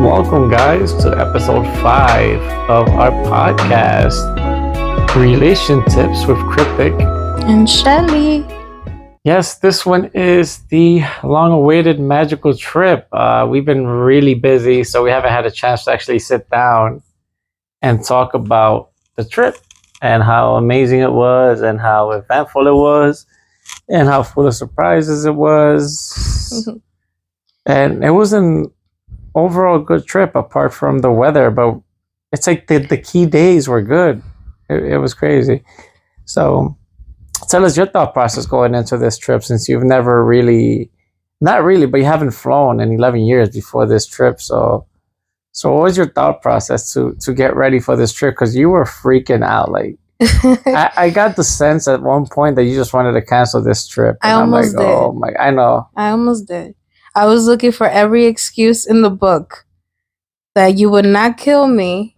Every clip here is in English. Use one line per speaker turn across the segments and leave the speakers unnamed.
Welcome, guys, to episode 5 of our podcast, Relationtips with Kryptic
and Chelle.
Yes, this one is the long-awaited magical trip. We've been really busy, so we haven't had a chance to actually sit down and talk about the trip and how amazing it was and how eventful it was and how full of surprises it was. And it was an overall good trip apart from the weather, but it's like the key days were good. It was crazy. So tell us your thought process going into this trip, since you've never really, not really, but you haven't flown in 11 years before this trip. So what was your thought process to get ready for this trip? Because you were freaking out. Like, I got the sense at one point that you just wanted to cancel this trip. And
I almost did.
Oh my, I know.
I almost did. I was looking for every excuse in the book that you would not kill me.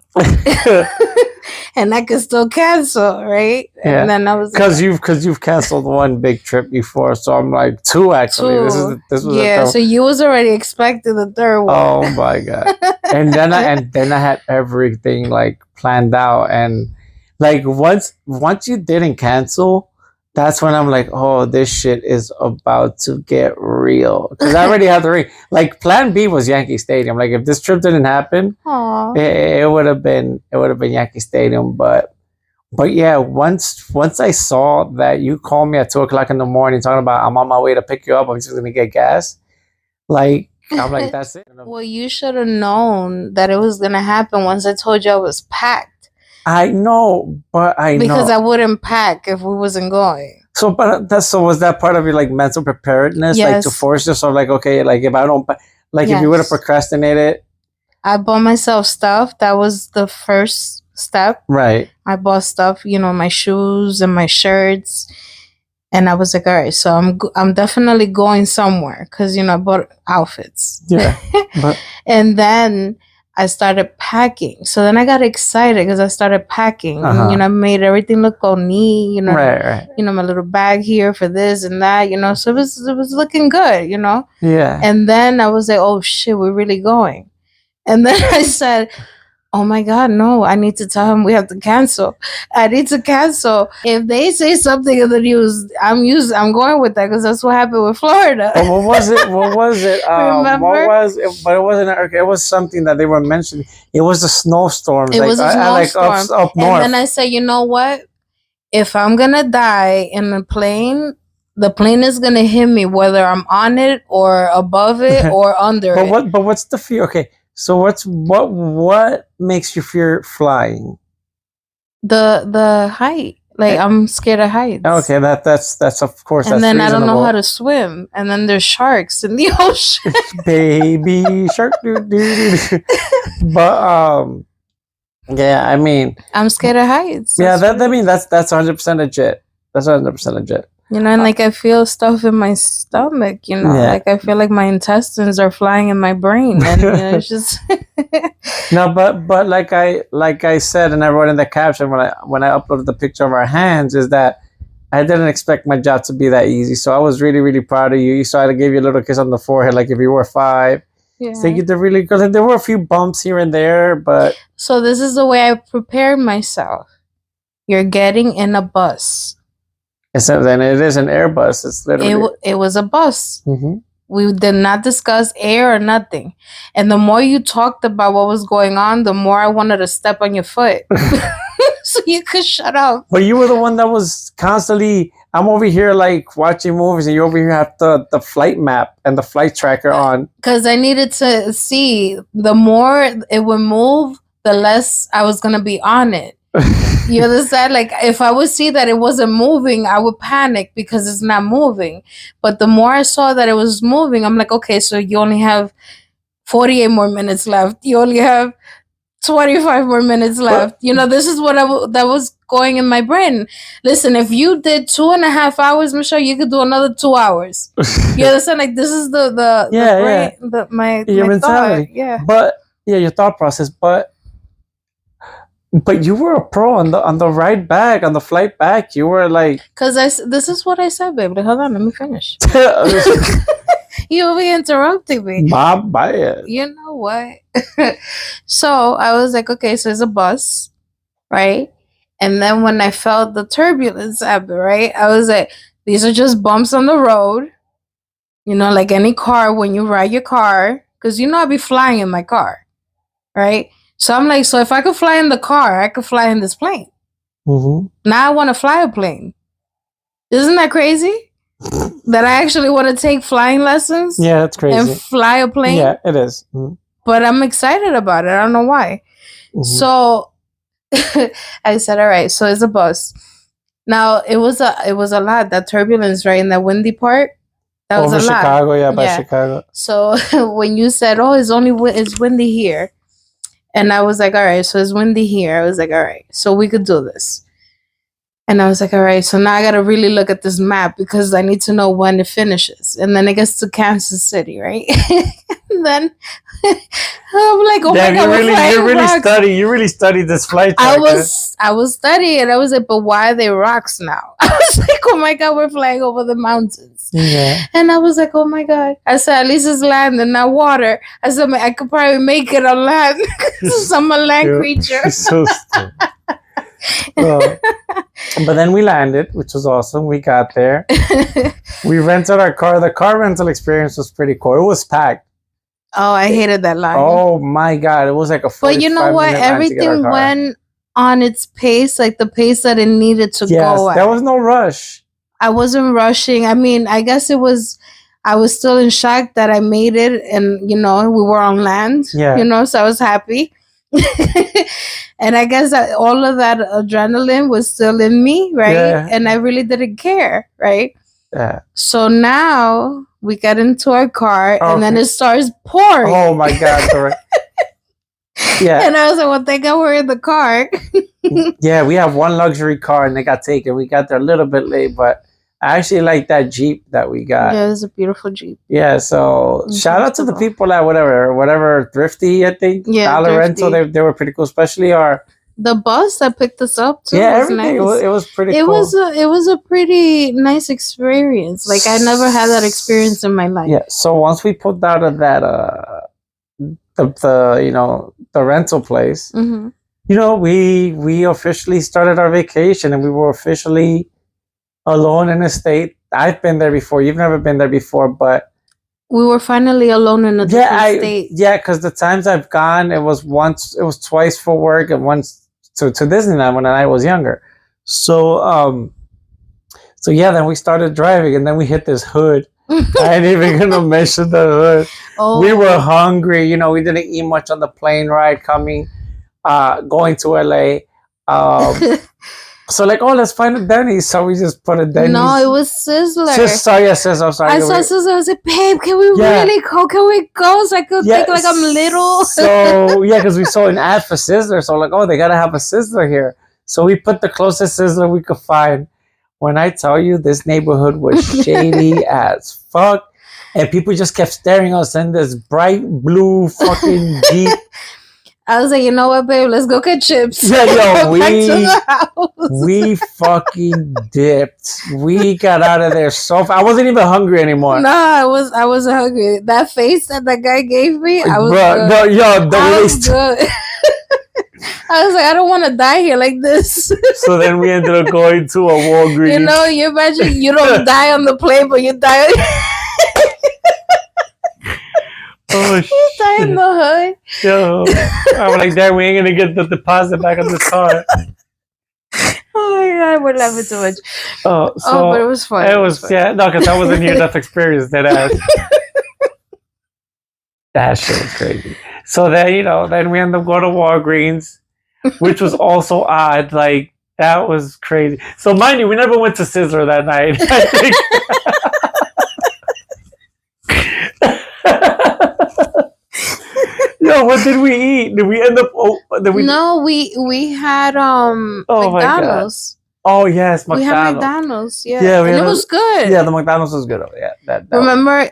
And I could still cancel, right?
Yeah.
And then I was
because you've canceled one big trip before, so I'm like two actually. This was
so you was already expecting the third one.
Oh my god! And then I had everything like planned out, and like once you didn't cancel, that's when I'm like, oh, this shit is about to get real. Because I already had the ring. Like, plan B was Yankee Stadium. Like, if this trip didn't happen, it would have been Yankee Stadium. But yeah, once I saw that you called me at 2:00 in the morning talking about I'm on my way to pick you up, I'm just gonna get gas. Like, I'm like, that's it.
Well, you should have known that it was gonna happen once I told you I was packed.
I know, but
because I wouldn't pack if we wasn't going.
So, was that part of your like mental preparedness,
yes.
like to force yourself, like, okay, like if I don't, like yes. If you would have procrastinated,
I bought myself stuff. That was the first step,
right?
I bought stuff, my shoes and my shirts, and I was like, all right, so I'm definitely going somewhere because I bought outfits.
Yeah,
and then I started packing. So then I got excited because I started packing. And, I made everything look all neat,
Right.
My little bag here for this and that, so it was looking good,
Yeah.
And then I was like, oh shit, we're really going. And then I said, oh my God, no, I need to tell him we have to cancel. I need to cancel. If they say something in the news, I'm going with that because that's what happened with Florida.
What was it?
Remember?
What was it? But it wasn't. Okay, it was something that they were mentioning. It was the snowstorm.
It was a snowstorm.
Up north.
And then I said, you know what? If I'm going to die in the plane is going to hit me whether I'm on it or above it or under it.
But what's the fear? Okay. So what makes you fear flying?
The height. Like I'm scared of heights.
Okay, that's of course.
And
that's
then
reasonable.
I don't know how to swim. And then there's sharks in the ocean.
Baby shark. But yeah, I mean,
I'm scared of heights.
Yeah, that's 100% legit. That's 100% legit.
And like I feel stuff in my stomach,
Yeah.
like I feel like my intestines are flying in my brain, and it's just
No, but like I said, and I wrote in the caption when I uploaded the picture of our hands, is that I didn't expect my job to be that easy. So I was really, really proud of you. You saw I gave you a little kiss on the forehead, like if you were 5.
Yeah.
So you did really good. And there were a few bumps here and there, but
so this is the way I prepared myself. You're getting in a bus.
Then it is an Airbus. It's literally
it was a bus.
Mm-hmm.
We did not discuss air or nothing. And the more you talked about what was going on, the more I wanted to step on your foot. So you could shut up.
But you were the one that was constantly, I'm over here like watching movies and you over here have the flight map and the flight tracker on.
Because I needed to see, the more it would move, the less I was going to be on it. You understand? Like if I would see that it wasn't moving, I would panic because it's not moving. But the more I saw that it was moving, I'm like, okay, so you only have 48 more minutes left. You only have 25 more minutes left. This is what that was going in my brain. Listen, if you did 2.5 hours, Michelle, you could do another 2 hours. You understand? Like this is the my
mentality.
Thought. Yeah.
But yeah, your thought process. But you were a pro on the ride back, on the flight back. You were like,
this is what I said, babe. Like, hold on, let me finish. You'll be interrupting me.
Bob, buy it.
You know what? So I was like, okay, so it's a bus, right? And then when I felt the turbulence happen, right, I was like, these are just bumps on the road. Like any car when you ride your car, because I be flying in my car, right? So I'm like, so if I could fly in the car, I could fly in this plane.
Mm-hmm.
Now I want to fly a plane. Isn't that crazy? That I actually want to take flying lessons?
Yeah, that's crazy.
And fly a plane?
Yeah, it is. Mm-hmm.
But I'm excited about it. I don't know why. Mm-hmm. So I said, all right, so it's a bus. Now it was a lot, that turbulence, right? In that windy part. That was a lot.
Chicago, yeah, by Chicago.
So when you said, oh, it's windy here. And I was like, all right, so it's windy here. I was like, all right, so we could do this. And I was like, all right, so now I got to really look at this map because I need to know when it finishes. And then it gets to Kansas City, right? And then I'm like, oh my God,
you really studied this flight
track. I was studying, and I was like, but why are they rocks now? I was like, oh my God, we're flying over the mountains.
Yeah.
And I was like, oh my God. I said, at least it's land and not water. I said, I could probably make it on land because I'm a land creature.
So stupid. But then we landed, which was awesome. We got there. We rented our car. The car rental experience was pretty cool. It was packed.
Oh, I hated that line.
Oh my God. It was like a 45
But you know what? Everything went on its pace, like the pace that it needed to go at.
There was no rush.
I wasn't rushing. I mean, I guess I was still in shock that I made it, and we were on land.
Yeah.
So I was happy. And I guess that all of that adrenaline was still in me, right?
Yeah.
And I really didn't care, right?
Yeah.
So now we get into our car, and then it starts pouring.
Oh my God! Correct. Yeah.
And I was like, well, thank God we're in the car.
Yeah, we have one luxury car, and they got taken. We got there a little bit late, but I actually like that Jeep that we got.
Yeah, it was a beautiful Jeep.
Yeah, so shout out to the people at whatever Thrifty, I think.
Yeah,
Dollar Rental, they were pretty cool, especially
the bus that picked us up too.
Yeah, everything. Nice. It was pretty cool.
It was a pretty nice experience. Like I never had that experience in my life.
Yeah. So once we pulled out of that the rental place,
mm-hmm.
We officially started our vacation, and we were officially alone in a state. I've been there before. You've never been there before, but
we were finally alone in a different state.
Yeah, because the times I've gone, it was twice for work and once to Disneyland when I was younger. So yeah, then we started driving, and then we hit this hood. I ain't even gonna mention the hood.
Oh.
We were hungry. We didn't eat much on the plane ride coming, going to LA. So like, let's find a Denny's. So we just put a Denny's.
No, it was Sizzler.
Sizzler. I'm sorry.
I saw Sizzler. I was like, babe, can we really go? Can we go? So I could think like I'm little.
So yeah, because we saw an ad for Sizzler. So like, they gotta have a Sizzler here. So we put the closest Sizzler we could find. When I tell you, this neighborhood was shady as fuck, and people just kept staring at us in this bright blue fucking Jeep.
I was like, you know what, babe? Let's go get chips.
Yeah, we fucking dipped. We got out of there so fast. I wasn't even hungry anymore.
No, I wasn't hungry. That face that guy gave me, I was good.
No,
I was good. I was like, I don't want to die here like this.
So then we ended up going to a Walgreens.
You imagine you don't die on the plane, but you die.
Oh,
you die in the hood.
Yo, I was like, Dad, we ain't gonna get the deposit back on this car.
Oh my God, we're laughing too much. But it was fun.
It was yeah, no, because I wasn't near death experience. That shit was crazy. So then, then we ended up going to Walgreens, which was also odd. Like, that was crazy. So mind you, we never went to Sizzler that night. I think. Yo, what did we eat? Did we end up?
No, we had McDonald's.
Oh yes, McDonald's.
We had McDonald's. Yeah, and it was good.
Yeah, the McDonald's was good. Yeah, that
remember,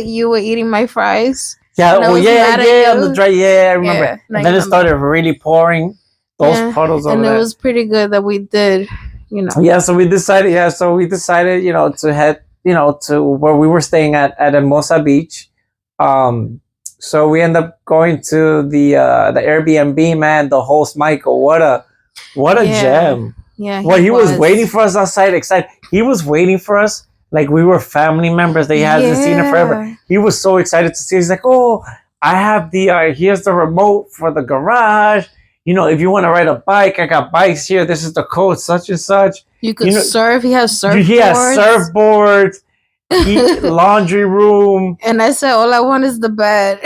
you were eating my fries.
Yeah, on the dry. Yeah, I remember. Yeah, and then it started really pouring. Those puddles over there.
And it was pretty good that we did.
Yeah, so we decided. Yeah, to head. To where we were staying at Hermosa Beach. So we end up going to the Airbnb, man. The host Michael, what a gem.
Yeah.
Well, he was waiting for us outside, excited. He was waiting for us like we were family members that he hasn't seen in forever. He was so excited to see. He's like, "Oh, I have the here's the remote for the garage. You know, if you want to ride a bike, I got bikes here. This is the code, such and such.
You could surf. He has surfboards.
He has surfboards. Laundry room."
And I said, all I want is the bed.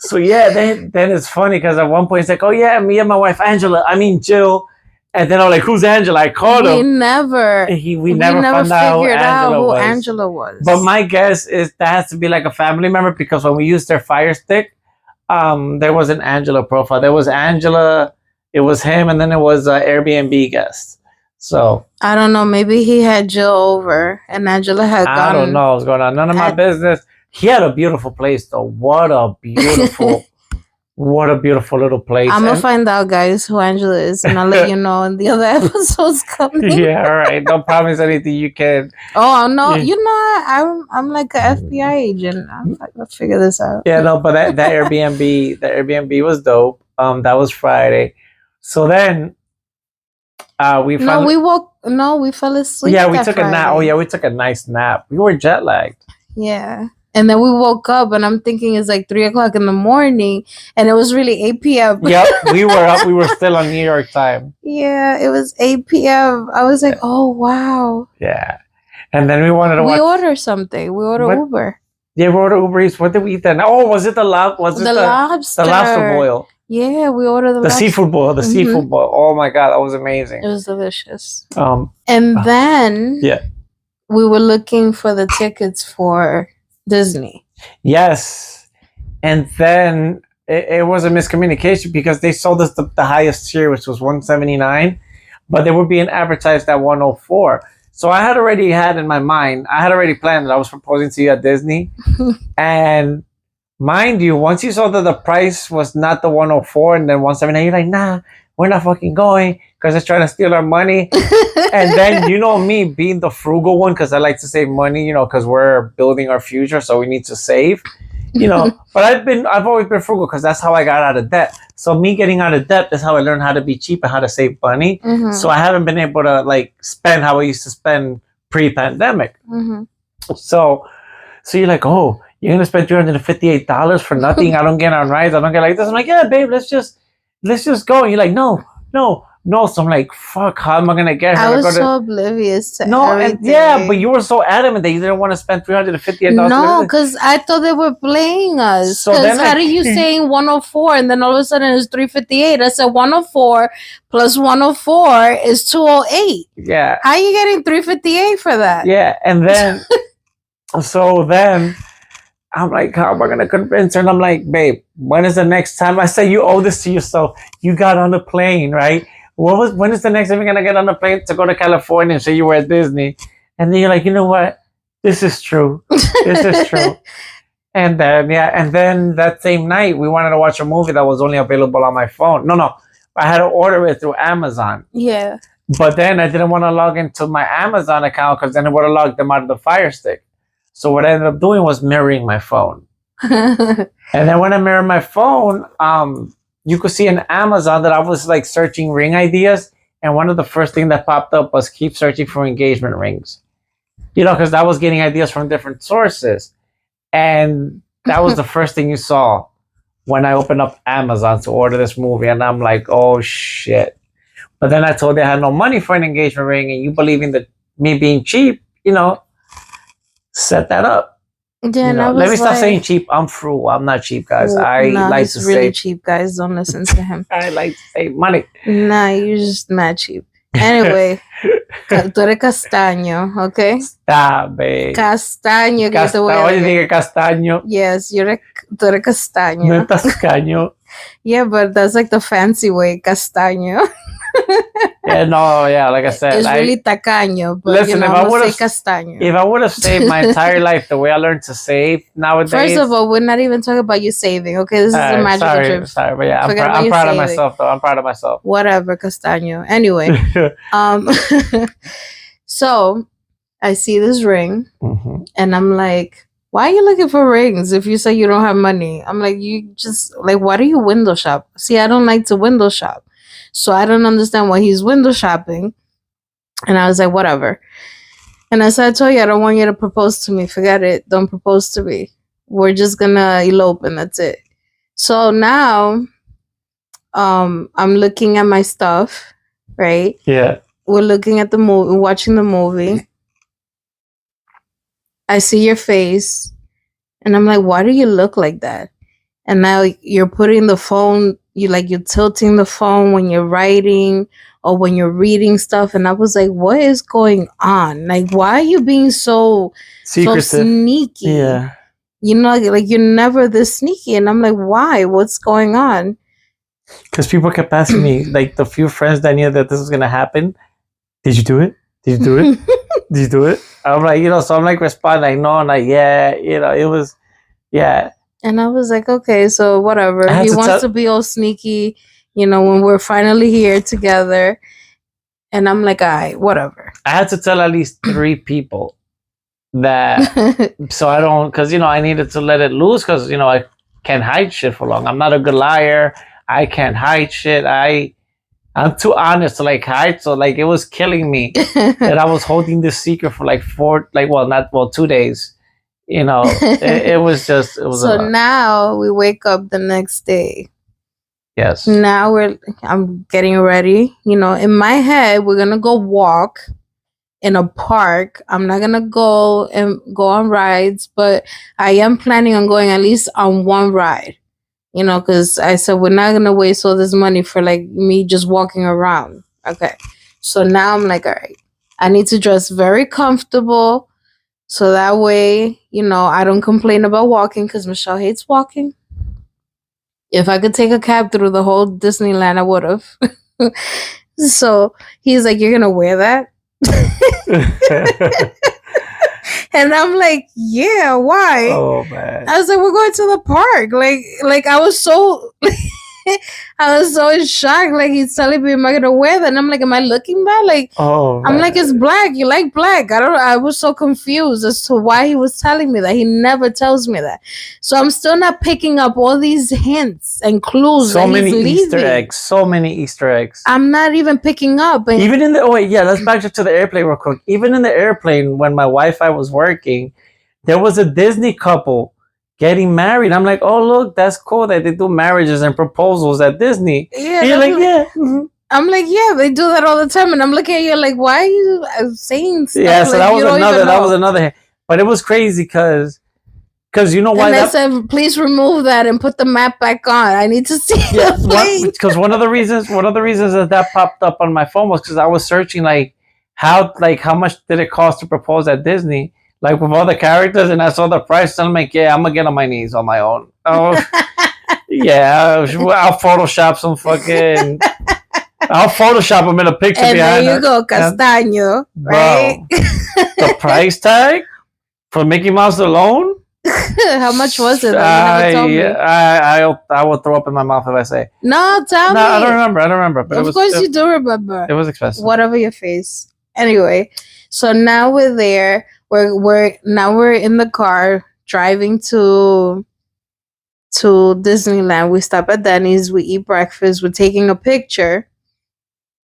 So yeah, then it's funny because at one point it's like, "Oh yeah, me and my wife Jill," and then I'm like, "Who's Angela?" I called him. We never found out who Angela was. But my guess is that has to be like a family member because when we used their Fire Stick, there was an Angela profile. There was Angela, it was him, and then it was Airbnb guest. So
I don't know. Maybe he had Jill over, and Angela had gone.
I don't know what's going on. None of my business. He had a beautiful place, though. What a beautiful little place.
I'm gonna find out, guys, who Angela is, and I'll let you know in the other episodes coming.
Yeah, all right. Don't promise anything you can.
Oh no, I'm like an FBI agent. I'll figure this out.
Yeah, no, but that Airbnb was dope. That was Friday. So then. We fell asleep. Yeah, we took a nap. Oh yeah, we took a nice nap. We were jet lagged.
Yeah, and then we woke up, and I'm thinking it's like 3:00 in the morning, and it was really 8 p.m.
Yep, we were up. We were still on New York time.
Yeah, it was 8 p.m. I was like, oh wow.
Yeah, and then we wanted to.
We ordered something. We ordered Uber.
Yeah, we ordered Uber Eats. What did we eat then? Oh, was it the lobster? The lobster boil.
Yeah, we ordered
the seafood boil. The seafood boil. Oh my god, that was amazing.
It was delicious. And then we were looking for the tickets for Disney.
Yes, and then it was a miscommunication because they sold us the highest tier, which was $179, but they were being advertised at $104. So I had already had in my mind. I had already planned that I was proposing to you at Disney, and. Mind you, once you saw that the price was not the 104 and then 179, you're like, nah, we're not fucking going because they're trying to steal our money. And then, you know me being the frugal one because I like to save money, you know, because we're building our future, so we need to save, you know. But I've always been frugal because that's how I got out of debt. So me getting out of debt is how I learned how to be cheap and how to save money. Mm-hmm. So I haven't been able to like spend how I used to spend pre-pandemic. Mm-hmm. So you're like, oh. You're gonna spend $358 for nothing. I don't get on rides. I don't get like this. I'm like, yeah, babe, let's just go. And you're like, no. So I'm like, fuck, how am I gonna get her?
I was so oblivious to everything.
But you were so adamant that you didn't want to spend $358.
No, because I thought they were playing us. Because how are you saying 104 and then all of a sudden it's 358? I said 104 plus 104 is 208.
Yeah.
How are you getting 358 for that?
Yeah, and then so then. I'm like, how am I going to convince her? And I'm like, babe, when is the next time? I said, you owe this to yourself. You got on the plane, right? When is the next time you're going to get on the plane to go to California and say you were at Disney? And then you're like, you know what? This is true. This is true. And then, and then that same night, we wanted to watch a movie that was only available on my phone. No. I had to order it through Amazon.
Yeah.
But then I didn't want to log into my Amazon account because then it would have logged them out of the Fire Stick. So what I ended up doing was mirroring my phone. And then when I mirrored my phone, you could see in Amazon that I was like searching ring ideas. And one of the first things that popped up was keep searching for engagement rings. You know, because I was getting ideas from different sources. And that was the first thing you saw when I opened up Amazon to order this movie. And I'm like, oh, shit. But then I told you I had no money for an engagement ring. And you believing that me being cheap, you know, set that up.
Yeah,
you know, let me stop saying cheap. I'm frugal. I'm not cheap, guys. I like to
really cheap, guys. Don't listen to him.
I like to save money.
Nah, you're just mad cheap. Anyway, tú eres castaño, okay?
Stop, babe.
Castaño.
Oye, dije castaño.
Yes, tú eres castaño.
No estás caño.
Yeah, but that's like the fancy way, castaño.
Like I said,
it's really tacaño, but
listen,
if I
would have saved my entire life the way I learned to save nowadays.
First of all, we're not even talking about you saving, okay? This is a magical trip.
Sorry, but yeah, I'm proud of myself, though. I'm proud of myself.
Whatever, castaño. Anyway, so I see this ring, and I'm like, why are you looking for rings if you say you don't have money? I'm like, you just, like, why do you window shop? See, I don't like to window shop. So I don't understand why he's window shopping. And I was like, whatever. And as I told you, I don't want you to propose to me. Forget it. Don't propose to me. We're just gonna elope and that's it. So now, I'm looking at my stuff, right?
Yeah.
We're looking at the movie, watching the movie. I see your face, and I'm like, why do you look like that? And now you're putting the phone, you're tilting the phone when you're writing or when you're reading stuff. And I was like, what is going on? Like, why are you being so
Secretive.
sneaky?
Yeah.
You know, like you're never this sneaky. And I'm like, why? What's going on?
Because people kept asking me, like the few friends that knew that this was gonna happen, did you do it? Did you do it? Did you do it? I'm like, so I'm like responding like, no, like, yeah, it was, yeah.
And I was like, okay, so whatever. He wants to be all sneaky, when we're finally here together. And I'm like, all right, whatever.
I had to tell at least 3 people that, so I don't, because, I needed to let it loose because, I can't hide shit for long. I'm not a good liar. I can't hide shit. I'm too honest to like hide. So like it was killing me that I was holding this secret for like 2 days. It was just, it was.
So now we wake up the next day.
Yes.
Now I'm getting ready. In my head, we're going to go walk in a park. I'm not going to go on rides, but I am planning on going at least on one ride. Because I said we're not gonna waste all this money for like me just walking around. Okay, so now I'm like, all right, I need to dress very comfortable, so that way, I don't complain about walking because Michelle hates walking. If I could take a cab through the whole Disneyland, I would have. So he's like, you're gonna wear that? And I'm like, yeah, why?
Oh man.
I was like, we're going to the park. Like I was so I was so in shock. Like he's telling me, am I gonna wear that? And I'm like, am I looking bad? Like,
oh,
I'm like, it's black. You like black. I was so confused as to why he was telling me that. He never tells me that. So I'm still not picking up all these hints and clues.
So many Easter eggs. So many Easter eggs.
I'm not even picking up. And
even in the let's back up to the airplane real quick. Even in the airplane, when my Wi-Fi was working, there was a Disney couple getting married. I'm like, oh look, that's cool that they do marriages and proposals at Disney.
Yeah,
you're like, yeah.
Mm-hmm. I'm like, yeah, they do that all the time, and I'm looking at you like, why are you saying stuff?
Yeah, so
like,
that was another. But it was crazy because you know why?
And they said, please remove that and put the map back on. I need to see the plane.
Because one of the reasons that popped up on my phone was because I was searching how much did it cost to propose at Disney. Like with all the characters, and I saw the price, and I'm like, yeah, I'm gonna get on my knees on my own. Oh, yeah, I'll Photoshop some fucking. I'll Photoshop them in a picture
and
behind.
There you go, Castaño, right?
The price tag for Mickey Mouse alone.
How much was it?
I will throw up in my mouth if I say.
No, tell me.
I don't remember. But
of course you do remember.
It was expensive.
Whatever your face. Anyway, so now we're there. We're in the car driving to Disneyland. We stop at Denny's. We eat breakfast. We're taking a picture,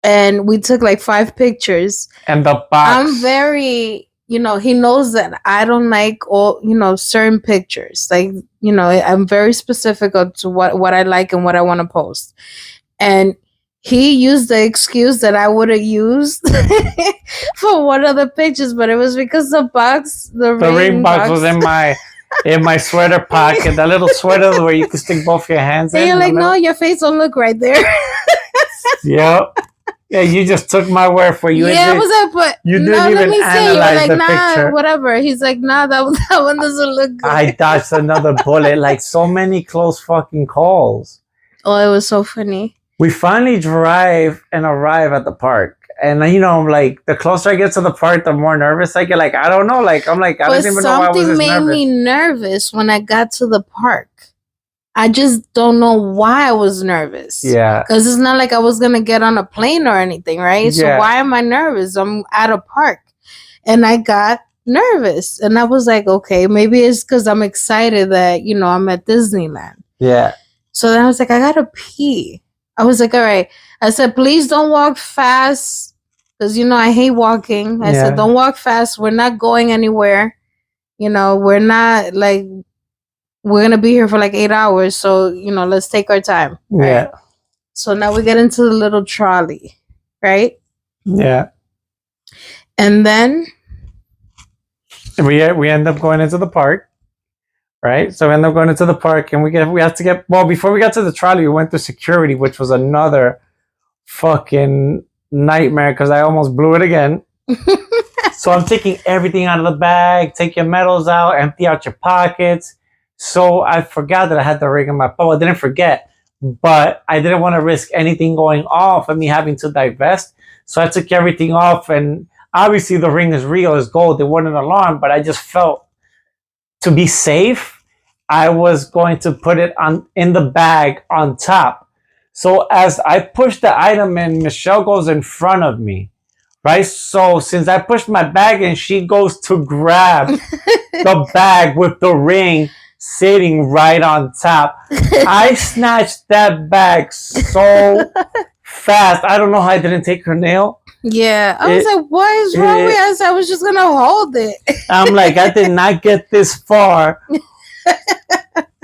and we took like 5 pictures.
And the box.
I'm very, he knows that I don't like all, certain pictures. Like, I'm very specific to what I like and what I want to post. And he used the excuse that I would have used for one of the pictures, but it was because the ring box
was in my sweater pocket, that little sweater where you can stick both your hands
and
in.
You're like, no, your face don't look right there.
Yep. Yeah, you just took my word for you.
Yeah, was that? But
you didn't even analyze the picture.
Whatever. He's like, nah, that one doesn't look good.
I dodged another bullet. Like so many close fucking calls.
Oh, it was so funny.
We finally arrive at the park. And like the closer I get to the park, the more nervous I get. Like, I don't know. Like, I'm like, I don't even know why I was nervous.
Something made me nervous when I got to the park. I just don't know why I was nervous.
Yeah.
Because it's not like I was going to get on a plane or anything, right? So why am I nervous? I'm at a park. And I got nervous. And I was like, okay, maybe it's because I'm excited that, you know, I'm at Disneyland.
Yeah.
So then I was like, I gotta pee. I was like, all right. I said, please don't walk fast. Because, you know, I hate walking. I said, don't walk fast. We're not going anywhere. You know, we're not like, we're going to be here for like 8 hours. So, you know, let's take our time.
Yeah.
Right? So now we get into the little trolley. Right?
Yeah.
And then
we end up going into the park. Right? So we end up going into the park and we have to get, well, before we got to the trolley, we went through security, which was another fucking nightmare because I almost blew it again. So I'm taking everything out of the bag, take your medals out, empty out your pockets. So I forgot that I had the ring in my phone. I didn't forget, but I didn't want to risk anything going off and me having to divest. So I took everything off, and obviously the ring is real, it's gold. It wasn't an alarm, but I just felt to be safe, I was going to put it in the bag on top. So as I push the item in, Michelle goes in front of me, right? So since I pushed my bag in, she goes to grab the bag with the ring sitting right on top. I snatched that bag so fast. I don't know how I didn't take her nail.
Yeah, I was like, what is wrong with us? I was just going to hold it.
I'm like, I did not get this far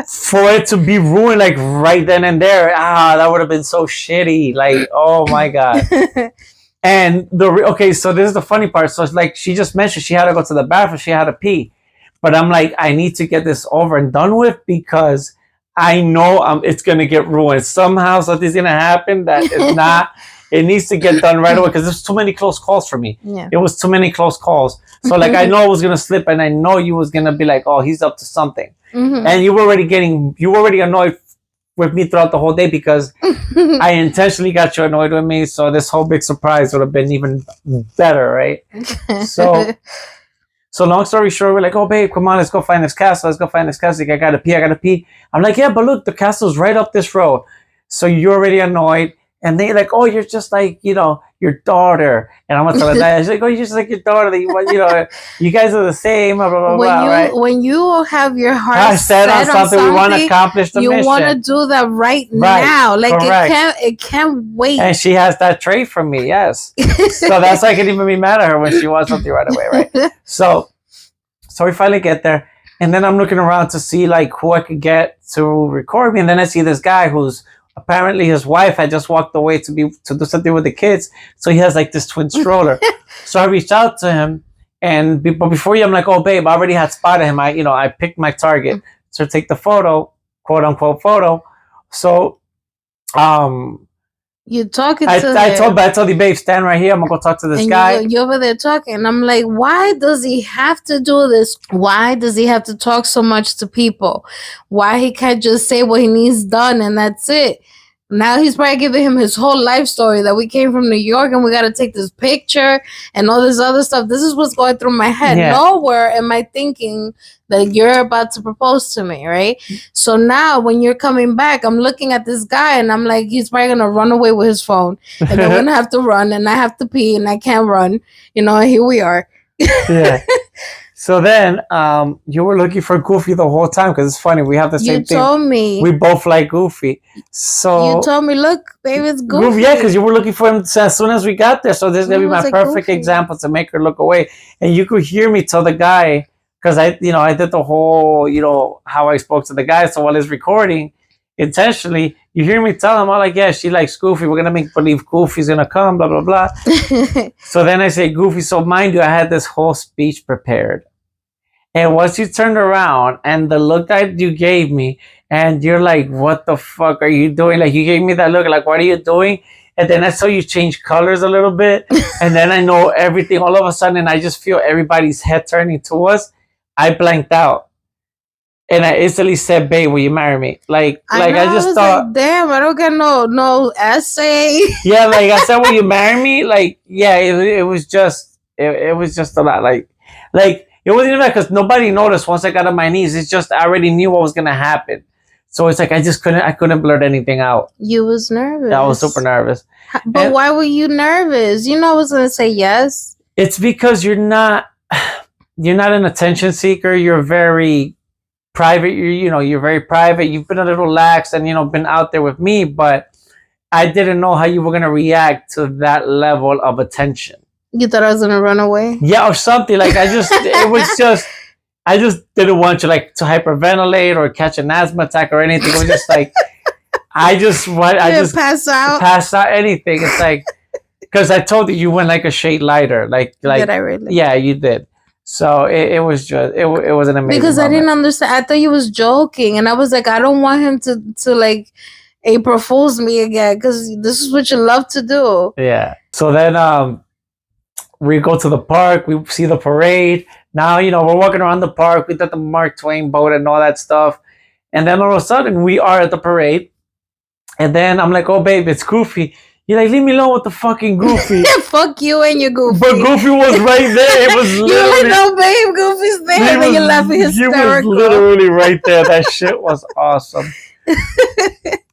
for it to be ruined like right then and there. That would have been so shitty. Like, oh my God. And okay, so this is the funny part. So it's like she just mentioned she had to go to the bathroom, she had to pee. But I'm like, I need to get this over and done with because I know it's going to get ruined. Somehow something's going to happen that is not. It needs to get done right away because there's too many close calls for me.
Yeah.
It was too many close calls. So like I know it was going to slip and I know you was going to be like, oh, he's up to something. Mm-hmm. And you were already annoyed with me throughout the whole day because I intentionally got you annoyed with me. So this whole big surprise would have been even better, right? So long story short, we're like, oh, babe, come on, let's go find this castle. Let's go find this castle. Like, I gotta pee. I'm like, yeah, but look, the castle's right up this road. So you're already annoyed. And they're like, oh, you're just like, you know, your daughter. And I'm going to tell her that. She's like, oh, you're just like your daughter. You know, you guys are the same, blah, blah, blah, right?
When you have your heart
set on something, we want to accomplish the mission.
You want to do that right now. Like, it can't wait.
And she has that trait from me, yes. So that's why I can even be mad at her when she wants something right away, right? So we finally get there. And then I'm looking around to see, like, who I could get to record me. And then I see this guy who's, apparently his wife had just walked away to do something with the kids. So he has like this twin stroller. So I reached out to him but before I'm like, oh babe, I already had spotted him. I picked my target to take the photo, quote unquote photo. So,
you're talking to
I told you, babe, stand right here. I'm gonna go talk to this guy.
You're over there talking. And I'm like, why does he have to do this? Why does he have to talk so much to people? Why he can't just say what he needs done and that's it? Now he's probably giving him his whole life story that we came from New York and we got to take this picture and all this other stuff. This is what's going through my head. Yeah. Nowhere am I thinking that you're about to propose to me, right? So now when you're coming back, I'm looking at this guy and I'm like, he's probably going to run away with his phone. And then we're going to have to run and I have to pee and I can't run. You know, here we are.
Yeah. So then, you were looking for Goofy the whole time because it's funny. We have the same thing.
You told me.
We both like Goofy. So
you told me, look, baby, it's Goofy.
Yeah, because you were looking for him as soon as we got there. So this is gonna be my perfect example to make her look away. And you could hear me tell the guy because I did the whole, how I spoke to the guy. So while he's recording, intentionally, you hear me tell him, I'm like, yeah, she likes Goofy. We're gonna make believe Goofy's gonna come, blah blah blah. So then I say Goofy. So mind you, I had this whole speech prepared. And once you turned around and the look that you gave me, and you're like, what the fuck are you doing? Like, you gave me that look, like, what are you doing? And then I saw you change colors a little bit. And then I know everything. All of a sudden, I just feel everybody's head turning to us. I blanked out. And I instantly said, babe, will you marry me? I just thought,
like, damn, I don't get no essay.
Yeah, like I said, will you marry me? Like, yeah, it was just a lot. Like, it wasn't even because nobody noticed once I got on my knees. It's just I already knew what was gonna happen. So it's like I couldn't blurt anything out.
You was nervous.
I was super nervous.
But why were you nervous? You know I was gonna say yes.
It's because you're not you're not an attention seeker. You're very private. You're very private. You've been a little lax and been out there with me, but I didn't know how you were gonna react to that level of attention.
You thought I was gonna run away?
Yeah, or something. Like I just didn't want you to hyperventilate or catch an asthma attack or anything. It was just like I just
pass out
anything. It's like because I told you went like a shade lighter. Like
did I really?
Yeah, you did. So it was just it was an amazing
because
moment.
I didn't understand. I thought he was joking, and I was like, I don't want him to like April Fool's me again because this is what you love to do.
Yeah. So then we go to the park. We see the parade. Now we're walking around the park. We did the Mark Twain boat and all that stuff, and then all of a sudden we are at the parade, and then I'm like, oh babe, it's Goofy. You're like, leave me alone with the fucking Goofy.
Fuck you and your Goofy.
But Goofy was right there. It was literally...
You're like, no, babe, Goofy's there. And then you're laughing hysterical.
He was literally right there. That shit was awesome.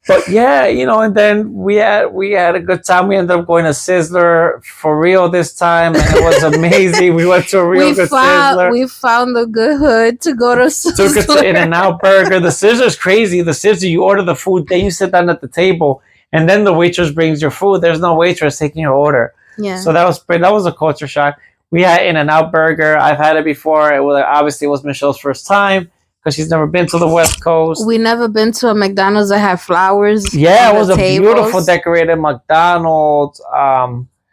But yeah, and then we had a good time. We ended up going to Sizzler for real this time, and it was amazing. We went to a real good Sizzler.
We found the good hood to go to Sizzler.
Took us to In-N-Out Burger. The Sizzler's crazy. The Sizzler, you order the food, then you sit down at the table, and then the waitress brings your food. There's no waitress taking your order.
Yeah.
So that was a culture shock. We had In-N-Out Burger. I've had it before. It was Michelle's first time because she's never been to the West Coast.
We never been to a McDonald's that had flowers.
Yeah, it was a beautiful decorated McDonald's.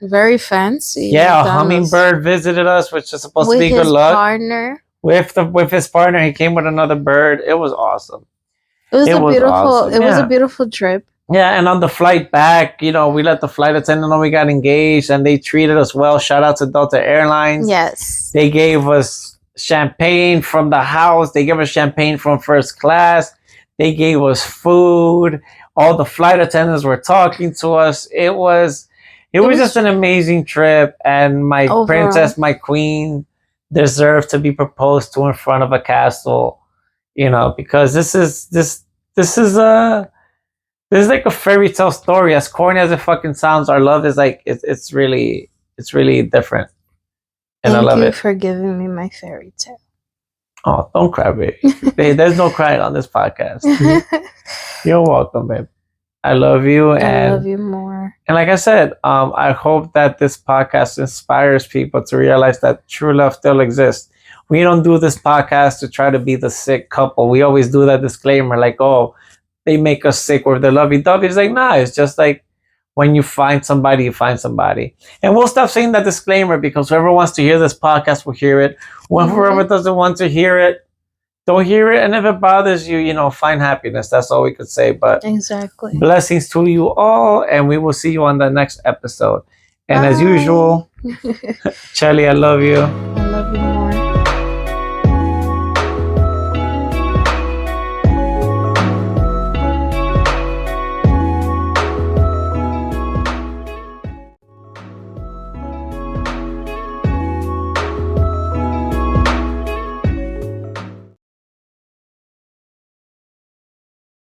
Very fancy.
Yeah, McDonald's. A hummingbird visited us, which is supposed to be good luck. With his partner, he came with another bird. It was awesome.
It was a beautiful trip.
Yeah, and on the flight back, we let the flight attendant know we got engaged, and they treated us well. Shout out to Delta Airlines.
Yes.
They gave us champagne from the house. They gave us champagne from first class. They gave us food. All the flight attendants were talking to us. It was just an amazing trip, and my princess, my queen, deserved to be proposed to in front of a castle, because this is like a fairy tale story. As corny as it fucking sounds, our love is like it's really different, and I love it.
Thank you for giving me my fairy tale.
Oh, don't cry, babe. There's no crying on this podcast. You're welcome, babe. I love you, and
I love you more.
And like I said, I hope that this podcast inspires people to realize that true love still exists. We don't do this podcast to try to be the sick couple. We always do that disclaimer, like, oh, they make us sick or they're lovey-dovey. It's like, nah, it's just like when you find somebody, you find somebody. And we'll stop saying that disclaimer because whoever wants to hear this podcast will hear it. Whoever doesn't want to hear it, don't hear it. And if it bothers you, find happiness. That's all we could say. But
exactly.
Blessings to you all, and we will see you on the next episode. And as usual, Chelle, I love you.